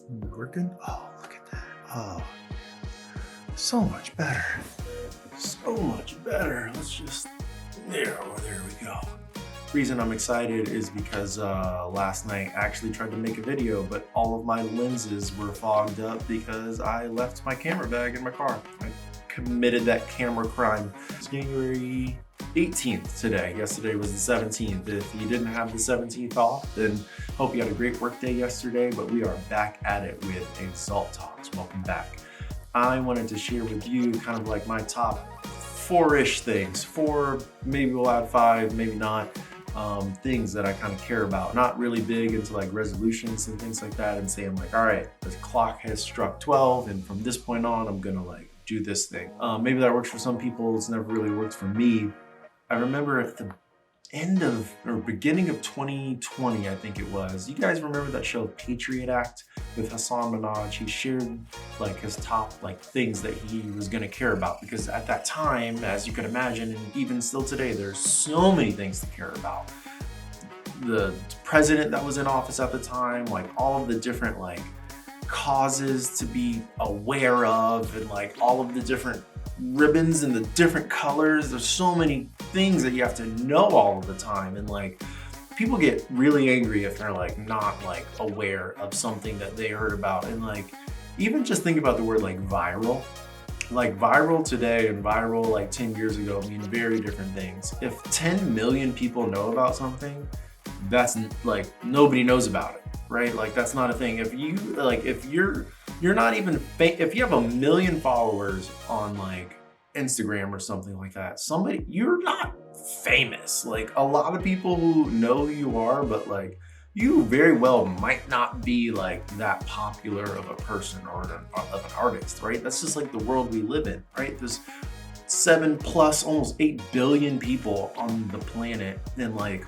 Working? Oh, look at that. Oh, so much better. So much better. There we go. Reason I'm excited is because last night I actually tried to make a video, but all of my lenses were fogged up because I left my camera bag in my car. I committed that camera crime. It's January 18th today. Yesterday was the 17th. If you didn't have the 17th off, then hope you had a great work day yesterday, but we are back at it with Exalt Talks. Welcome back. I wanted to share with you kind of like my top four-ish things. Four, maybe we'll add five, maybe not. Things that I kind of care about. Not really big into like resolutions and things like that, and saying like, all right, the clock has struck 12, and from this point on, I'm gonna like do this thing. Maybe that works for some people. It's never really worked for me. I remember at the end of or beginning of 2020, I think it was. You guys remember that show Patriot Act with Hassan Minaj? He shared like his top like things that he was going to care about, because at that time, as you can imagine, and even still today, there's so many things to care about. The president that was in office at the time, like all of the different like causes to be aware of, and like all of the different ribbons and the different colors. There's so many things that you have to know all of the time, and like people get really angry if they're like not like aware of something that they heard about. And like even just think about the word like viral. Like viral today and viral like 10 years ago mean very different things. If 10 million people know about something, that's like nobody knows about it, right? Like that's not a thing. If you like if you're not even if you have 1 million followers on like Instagram or something like that, you're not famous. Like a lot of people who know who you are, but like you very well might not be like that popular of a person or of an artist, right? That's just like the world we live in, right? There's 7 plus almost 8 billion people on the planet, and like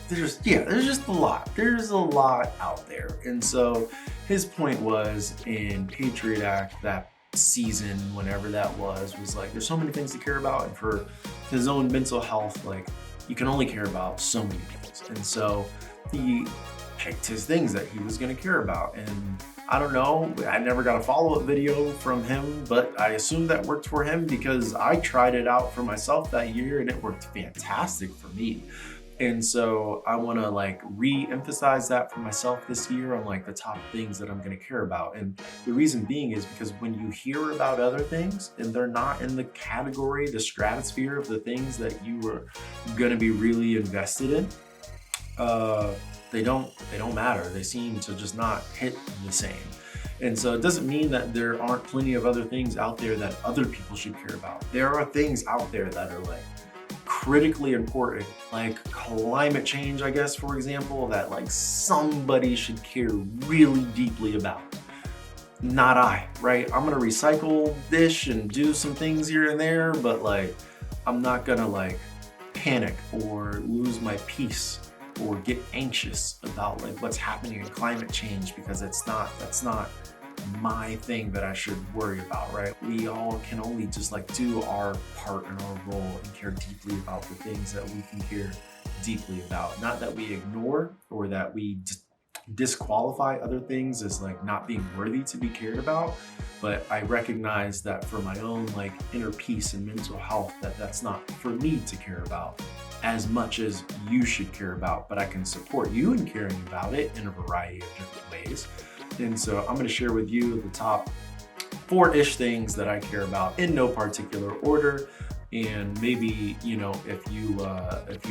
there's just a lot. There's a lot out there. And so his point was in Patriot Act that season, whenever that was like there's so many things to care about, and for his own mental health, like you can only care about so many things. And so he picked his things that he was going to care about. And I don't know, I never got a follow-up video from him, but I assume that worked for him because I tried it out for myself that year and it worked fantastic for me. And so I want to like re-emphasize that for myself this year on like the top things that I'm going to care about. And the reason being is because when you hear about other things and they're not in the category, the stratosphere of the things that you were going to be really invested in, they don't matter. They seem to just not hit the same. And so it doesn't mean that there aren't plenty of other things out there that other people should care about. There are things out there that are like critically important, like climate change, I guess, for example, that like somebody should care really deeply about. Not I, right? I'm gonna recycle dish and do some things here and there, but like I'm not gonna like panic or lose my peace or get anxious about like what's happening in climate change, because that's not my thing that I should worry about, right? We all can only just like do our part and our role and care deeply about the things that we can care deeply about. Not that we ignore or that we disqualify other things as like not being worthy to be cared about, but I recognize that for my own like inner peace and mental health, that's not for me to care about as much as you should care about, but I can support you in caring about it in a variety of different ways. And so I'm going to share with you the top four-ish things that I care about in no particular order. And maybe, you know, if you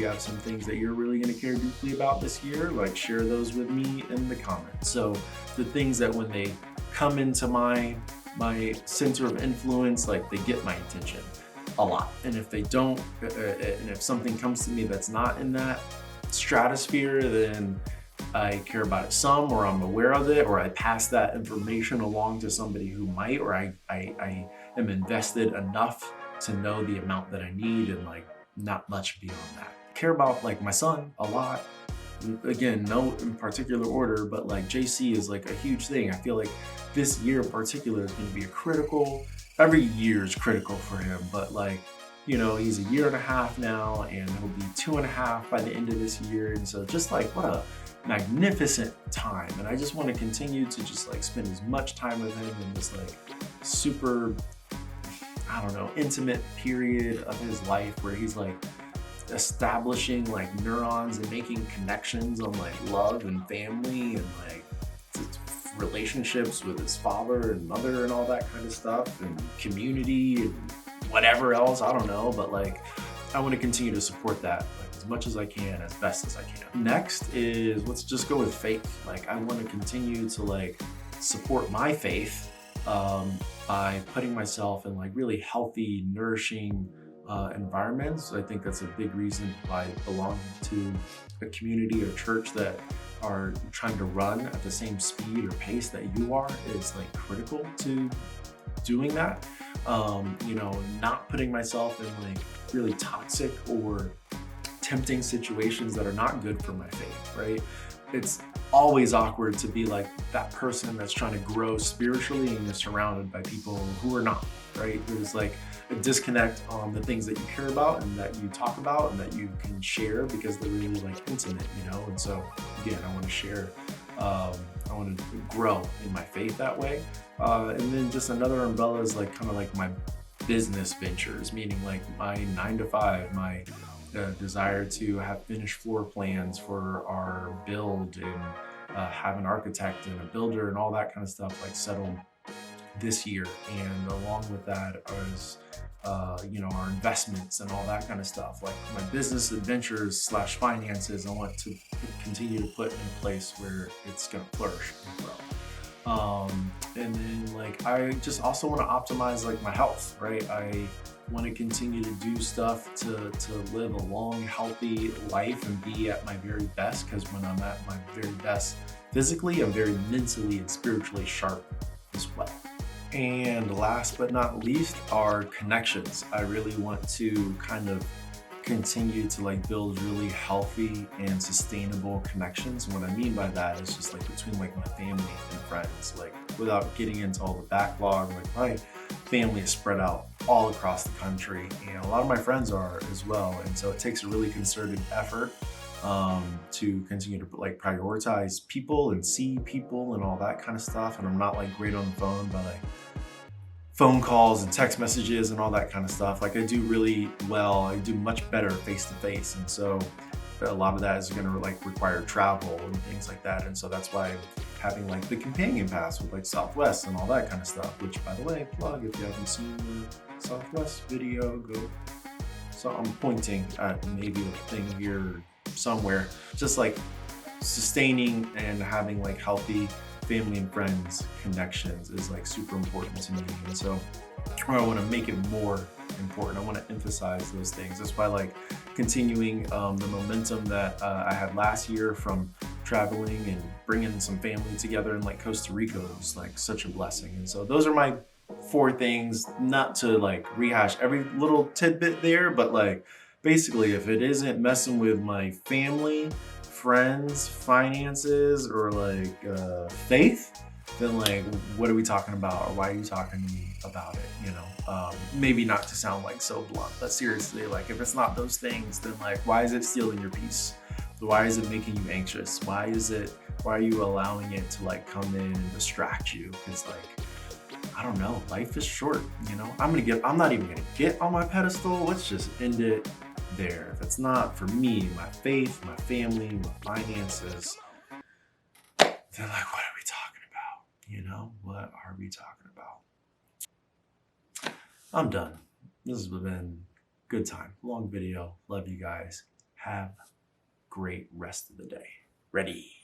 have some things that you're really going to care deeply about this year, like share those with me in the comments. So the things that when they come into my center of influence, like they get my attention a lot. And if they don't, and if something comes to me that's not in that stratosphere, then I care about it some, or I'm aware of it, or I pass that information along to somebody who might, or I am invested enough to know the amount that I need, and like not much beyond that. Care about like my son a lot. Again, no in particular order, but like JC is like a huge thing. I feel like this year in particular is going to be every year is critical for him, but like you know, he's a year and a half now, and he'll be 2.5 by the end of this year. And so just like what a magnificent time. And I just want to continue to just like spend as much time with him in this like super, I don't know, intimate period of his life where he's like establishing like neurons and making connections on like love and family and like relationships with his father and mother and all that kind of stuff, and community and whatever else, I don't know, but like I want to continue to support that like as much as I can, as best as I can. Next is, let's just go with faith. Like I want to continue to like support my faith by putting myself in like really healthy, nourishing environments. I think that's a big reason why I belong to a community or church that are trying to run at the same speed or pace that you are is like critical to doing that. You know, not putting myself in like really toxic or tempting situations that are not good for my faith, right? It's always awkward to be like that person that's trying to grow spiritually and you're surrounded by people who are not, right? There's like a disconnect on the things that you care about and that you talk about and that you can share because they're really like intimate, you know? And so again, I want to share, I want to grow in my faith that way. And then just another umbrella is like kind of like my business ventures, meaning like my 9 to 5, my desire to have finished floor plans for our build and have an architect and a builder and all that kind of stuff like settled this year. And along with that is you know, our investments and all that kind of stuff, like my business adventures / finances. I want to continue to put in a place where it's going to flourish and grow. And then like I just also want to optimize like my health, right? I want to continue to do stuff to live a long, healthy life and be at my very best, because when I'm at my very best physically, I'm very mentally and spiritually sharp as well. And last but not least are connections. I really want to kind of continue to like build really healthy and sustainable connections. And what I mean by that is just like between like my family and friends, like without getting into all the backlog. Like my family is spread out all across the country and a lot of my friends are as well. And so it takes a really concerted effort to continue to like prioritize people and see people and all that kind of stuff. And I'm not like great on the phone, but like phone calls and text messages and all that kind of stuff. Like I do really well. I do much better face to face. And so a lot of that is going to like require travel and things like that. And so that's why having like the companion pass with like Southwest and all that kind of stuff, which by the way, plug if you haven't seen the Southwest video, go. So I'm pointing at maybe a thing here somewhere, just like sustaining and having like healthy family and friends connections is like super important to me. And so I want to make it more important. I want to emphasize those things. That's why like continuing the momentum that I had last year from traveling and bringing some family together in like Costa Rica was like such a blessing. And so those are my 4 things, not to like rehash every little tidbit there, but like basically if it isn't messing with my family, friends, finances, or like faith, then like what are we talking about, or why are you talking to me about it, you know? Maybe not to sound like so blunt, but seriously, like if it's not those things, then like why is it stealing your peace? Why is it making you anxious? Why are you allowing it to like come in and distract you? Because like I don't know, life is short, you know? I'm not even gonna get on my pedestal. Let's just end it there. If it's not for me, my faith, my family, my finances, then like what are we talking about? You know, what are we talking about? I'm done. This has been a good time. Long video. Love you guys. Have a great rest of the day. Ready.